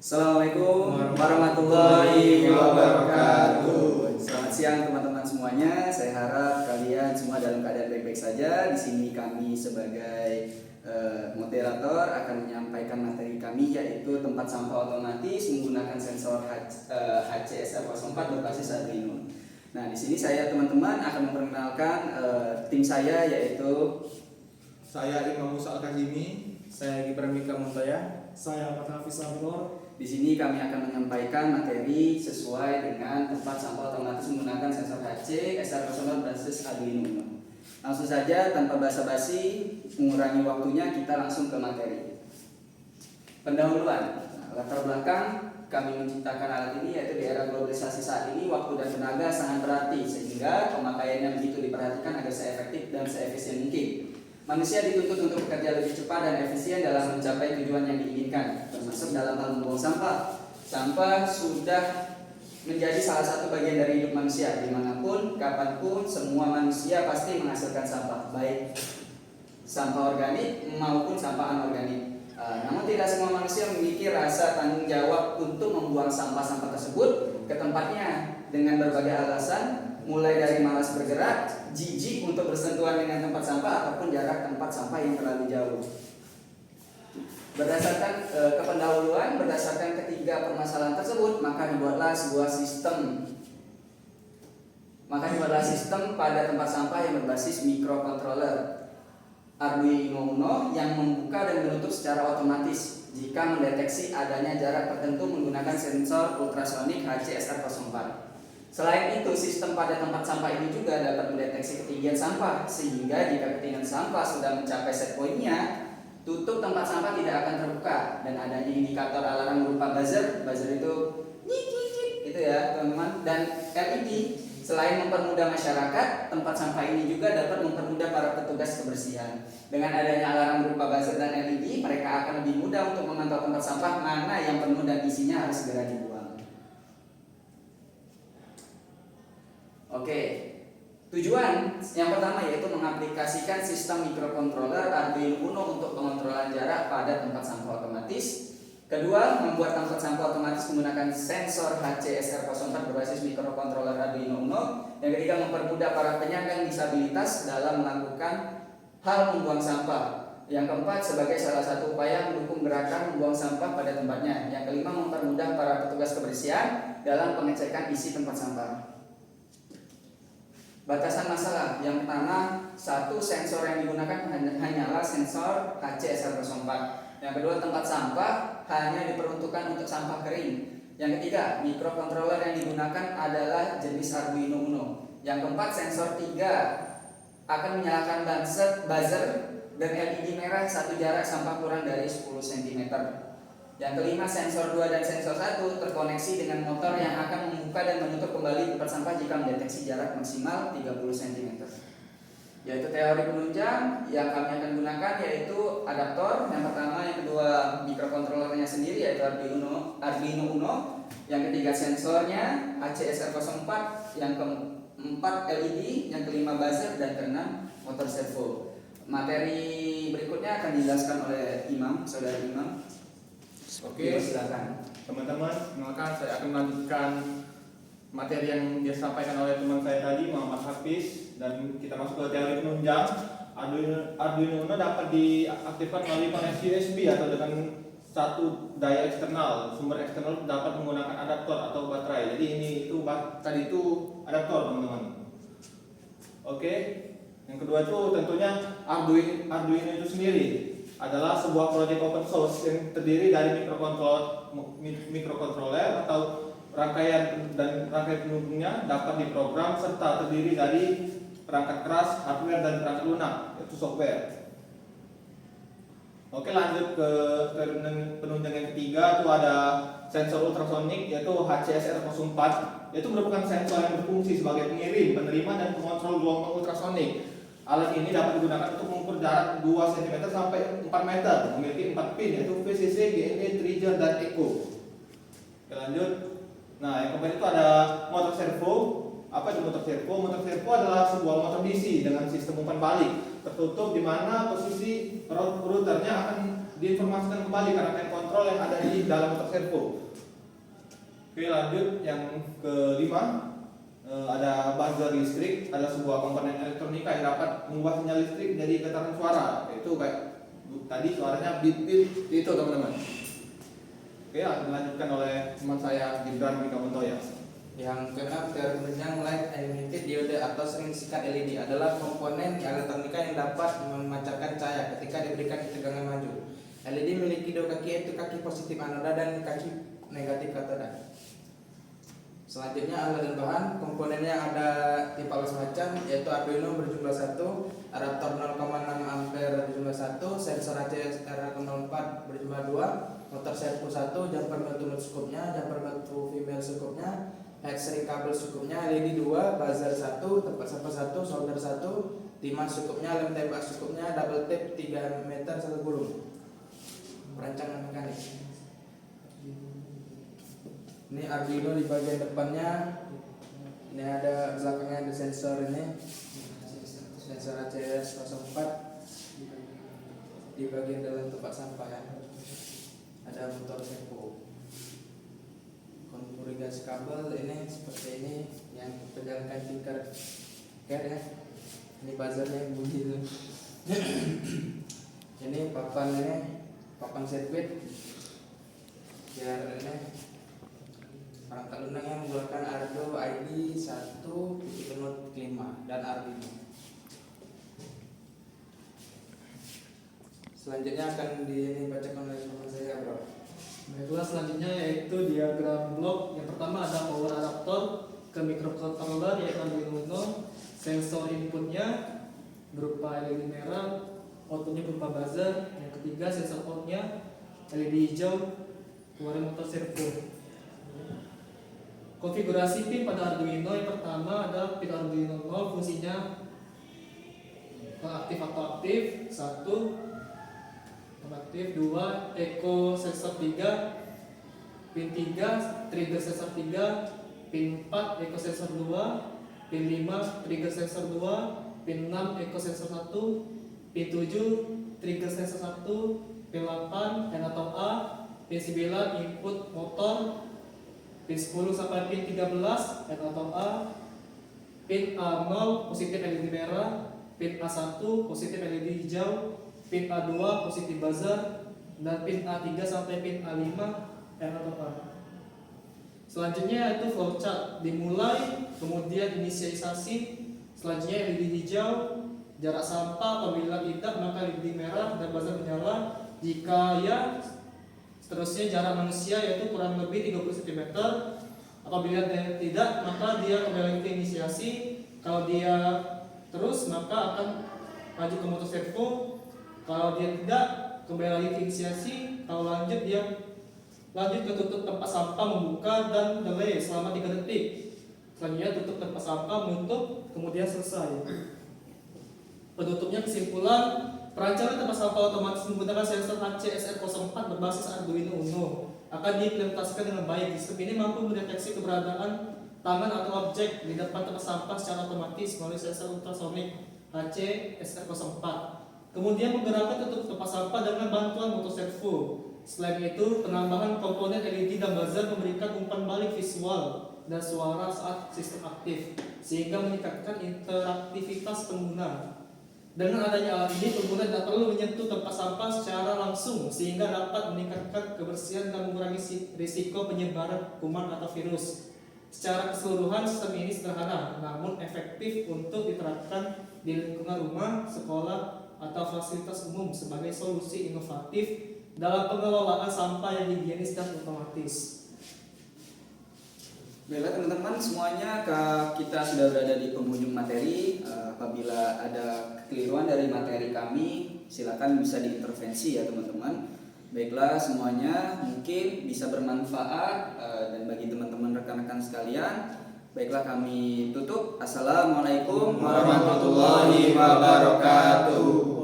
Assalamualaikum warahmatullahi wabarakatuh. Selamat siang teman-teman semuanya. Saya harap kalian semua dalam keadaan baik-baik saja. Di sini kami sebagai moderator akan menyampaikan materi kami, yaitu tempat sampah otomatis menggunakan sensor HCSR04 berbasis Arduino. Nah, di sini saya teman-teman akan memperkenalkan tim saya, yaitu saya Imam Musa Al-Kazimi, saya Gibran Mika Muntaya, saya Ahmad Hafiz Anwar. Di sini kami akan menyampaikan materi sesuai dengan tempat sampah otomatis menggunakan sensor HCSR04 berbasis Arduino Uno. Langsung saja tanpa basa-basi, mengurangi waktunya, kita langsung ke materi. Pendahuluan. Latar belakang kami menciptakan alat ini yaitu di era globalisasi saat ini, waktu dan tenaga sangat berarti, sehingga pemakaiannya begitu diperhatikan agar seefektif dan seefisien mungkin. Manusia dituntut untuk bekerja lebih cepat dan efisien dalam mencapai tujuan yang diinginkan, termasuk dalam hal membuang sampah. Sampah sudah menjadi salah satu bagian dari hidup manusia. Dimanapun, kapanpun, semua manusia pasti menghasilkan sampah, baik sampah organik maupun sampah anorganik. Namun tidak semua manusia memiliki rasa tanggung jawab untuk membuang sampah-sampah tersebut ke tempatnya dengan berbagai alasan, mulai dari malas bergerak, jijik untuk bersentuhan dengan tempat sampah, ataupun jarak tempat sampah yang terlalu jauh. Berdasarkan kependahuluan, berdasarkan ketiga permasalahan tersebut, maka dibuatlah sistem pada tempat sampah yang berbasis microcontroller Arduino Uno yang membuka dan menutup secara otomatis jika mendeteksi adanya jarak tertentu menggunakan sensor ultrasonik HCSR04. Selain itu, sistem pada tempat sampah ini juga dapat mendeteksi ketinggian sampah, sehingga jika ketinggian sampah sudah mencapai set point-nya, tutup tempat sampah tidak akan terbuka, dan adanya indikator alarm berupa buzzer itu gitu ya teman-teman, dan LED. Selain mempermudah masyarakat, tempat sampah ini juga dapat mempermudah para petugas kebersihan. Dengan adanya alarm berupa buzzer dan LED, mereka akan lebih mudah untuk memantau tempat sampah mana yang penuh dan isinya harus segera dibuang. Oke, tujuan yang pertama yaitu mengaplikasikan sistem microcontroller Arduino Uno untuk pengontrolan jarak pada tempat sampah otomatis. Kedua, membuat tempat sampah otomatis menggunakan sensor HCSR04 berbasis microcontroller Arduino Uno. Yang ketiga, mempermudah para penyandang disabilitas dalam melakukan hal membuang sampah. Yang keempat, sebagai salah satu upaya mendukung gerakan membuang sampah pada tempatnya. Yang kelima, mempermudah para petugas kebersihan dalam pengecekan isi tempat sampah. Batasan masalah yang pertama, satu, sensor yang digunakan hanyalah sensor HCSR04. Yang kedua, tempat sampah hanya diperuntukkan untuk sampah kering. Yang ketiga, microcontroller yang digunakan adalah jenis Arduino Uno. Yang keempat, sensor 3 akan menyalakan buzzer dan LED merah satu jarak sampah kurang dari 10 cm. Yang kelima, sensor 2 dan sensor 1 terkoneksi dengan motor yang akan membuka dan menutup kembali tempat sampah jika mendeteksi jarak maksimal 30 cm. Yaitu teori penunjang yang kami akan gunakan yaitu adaptor. Yang pertama, yang kedua microcontrollernya sendiri yaitu Arduino Uno. Yang ketiga sensornya HCSR04. Yang keempat LED. Yang kelima buzzer, dan keenam motor servo. Materi berikutnya akan dijelaskan oleh saudara Imam. Oke, silakan. teman-teman, perkenalkan saya akan melanjutkan materi yang disampaikan oleh teman saya tadi, Muhammad Hafiz, dan kita masuk ke teori penunjang. Arduino Uno dapat diaktifkan melalui koneksi USB atau dengan satu daya eksternal. Sumber eksternal dapat menggunakan adaptor atau baterai. Jadi tadi itu adaptor, teman-teman. Oke, yang kedua itu tentunya Arduino itu sendiri adalah sebuah proyek open source yang terdiri dari microcontroller atau rangkaian pendukungnya dapat diprogram serta terdiri dari perangkat keras, hardware, dan perangkat lunak, yaitu software. Oke, lanjut ke penunjang yang ketiga, itu ada sensor ultrasonik yaitu HCSR04, yaitu merupakan sensor yang berfungsi sebagai pengirim, penerima, dan pengontrol gelombang ultrasonik. Alat ini dapat digunakan untuk mengukur jarak 2 cm sampai 4 meter, memiliki 4 pin yaitu VCC, GND, trigger, dan echo. Oke, lanjut. Nah, yang keempat itu ada motor servo. Apa itu motor servo? Motor servo adalah sebuah motor DC dengan sistem umpan balik tertutup di mana posisi routernya akan diinformasikan kembali ke rangkaian kontrol yang ada di dalam motor servo. Oke, lanjut yang kelima, ada buzzer listrik, ada sebuah komponen elektronika yang dapat mengubah sinyal listrik jadi getaran suara. Itu kayak tadi suaranya beep beep itu teman-teman. Oke, dilanjutkan oleh teman saya Gibran Mika Montoya. Yang keenam, teori penunjang light emitted diode atau sering disingkat LED adalah komponen elektronika yang dapat memancarkan cahaya ketika diberikan tegangan maju. LED memiliki dua kaki, yaitu kaki positif anoda dan kaki negatif katoda. Selanjutnya alat dan bahan, komponennya ada tipe macam, yaitu Arduino berjumlah 1, adaptor 0,6 ampere berjumlah 1, sensor ACS R04 berjumlah 2, motor servo 1, jumper multi scope-nya, jumper multi female scope-nya, headset kabel scope-nya, LED 2, buzzer 1, tempat sampah 1, solder 1, timah scope-nya, lem tembak scope-nya, double tape 3 meter 1 gulung. Perancangan mekanik. Ini Arduino di bagian depannya. Ini ada belakangnya ada sensor ini. Sensor ACS 04 di bagian dalam tempat sampah ya. Ada motor servo. Konfigurasi kabel ini seperti ini yang penjalankan tinker care ya. Ini buzzernya yang bunyi itu. Ini papan sirkuit biar ini perangkat lunak yang menggunakan Arduino ID 1.5 dan Arduino. Selanjutnya akan dibacakan oleh teman saya, bro. Baiklah, selanjutnya yaitu diagram blok. Yang pertama ada power adapter ke microcontroller yaitu Arduino Uno. Sensor inputnya berupa LED merah, outputnya berupa buzzer. Yang ketiga sensor outnya LED hijau, keluaran motor servo. Konfigurasi pin pada Arduino, yang pertama ada pin Arduino 0, fungsinya aktif atau aktif 1, aktif 2, echo sensor 3, pin 3, trigger sensor 3, pin 4, echo sensor 2, pin 5, trigger sensor 2, pin 6, echo sensor 1, pin 7, trigger sensor 1, pin 8, N atau A, pin 9, input motor, pin 10 sampai pin 13 N atau A, pin A0 positif LED merah, pin A1 positif LED hijau, pin A2 positif buzzer, dan pin A3 sampai pin A5 N atau A. Selanjutnya itu flowchart, dimulai, kemudian inisialisasi, selanjutnya LED hijau, jarak sampah, apabila tidak maka LED merah dan buzzer menyala, jika ya seterusnya jarak manusia yaitu kurang lebih 30 cm. Apabila tidak maka dia kembali ke inisiasi. Kalau dia terus maka akan lanjut ke motor servo. Kalau dia tidak kembali lagi ke inisiasi. Kalau lanjut dia lanjut ke tutup tempat sampah, membuka dan delay selama 3 detik. Selanjutnya tutup tempat sampah, menutup, kemudian selesai. Penutupnya kesimpulan, perancangan tempat sampah otomatis menggunakan sensor HCSR04 berbasis Arduino Uno akan diimplementasikan dengan baik. Sistem ini mampu mendeteksi keberadaan tangan atau objek di depan tempat sampah secara otomatis melalui sensor ultrasonik HCSR04. Kemudian menggerakkan tutup tempat sampah dengan bantuan motor servo. Selain itu, penambahan komponen LED dan buzzer memberikan umpan balik visual dan suara saat sistem aktif, sehingga meningkatkan interaktivitas pengguna. Dengan adanya alat ini, pengguna tidak perlu menyentuh tempat sampah secara langsung, sehingga dapat meningkatkan kebersihan dan mengurangi risiko penyebaran kuman atau virus. Secara keseluruhan, sistem ini sederhana, namun efektif untuk diterapkan di lingkungan rumah, sekolah, atau fasilitas umum sebagai solusi inovatif dalam pengelolaan sampah yang higienis dan otomatis. Baiklah teman-teman semuanya, kita sudah berada di penghujung materi. Apabila ada kekeliruan dari materi kami, silakan bisa diintervensi ya teman-teman. Baiklah semuanya, mungkin bisa bermanfaat dan bagi teman-teman rekan-rekan sekalian. Baiklah kami tutup. Assalamualaikum warahmatullahi wabarakatuh.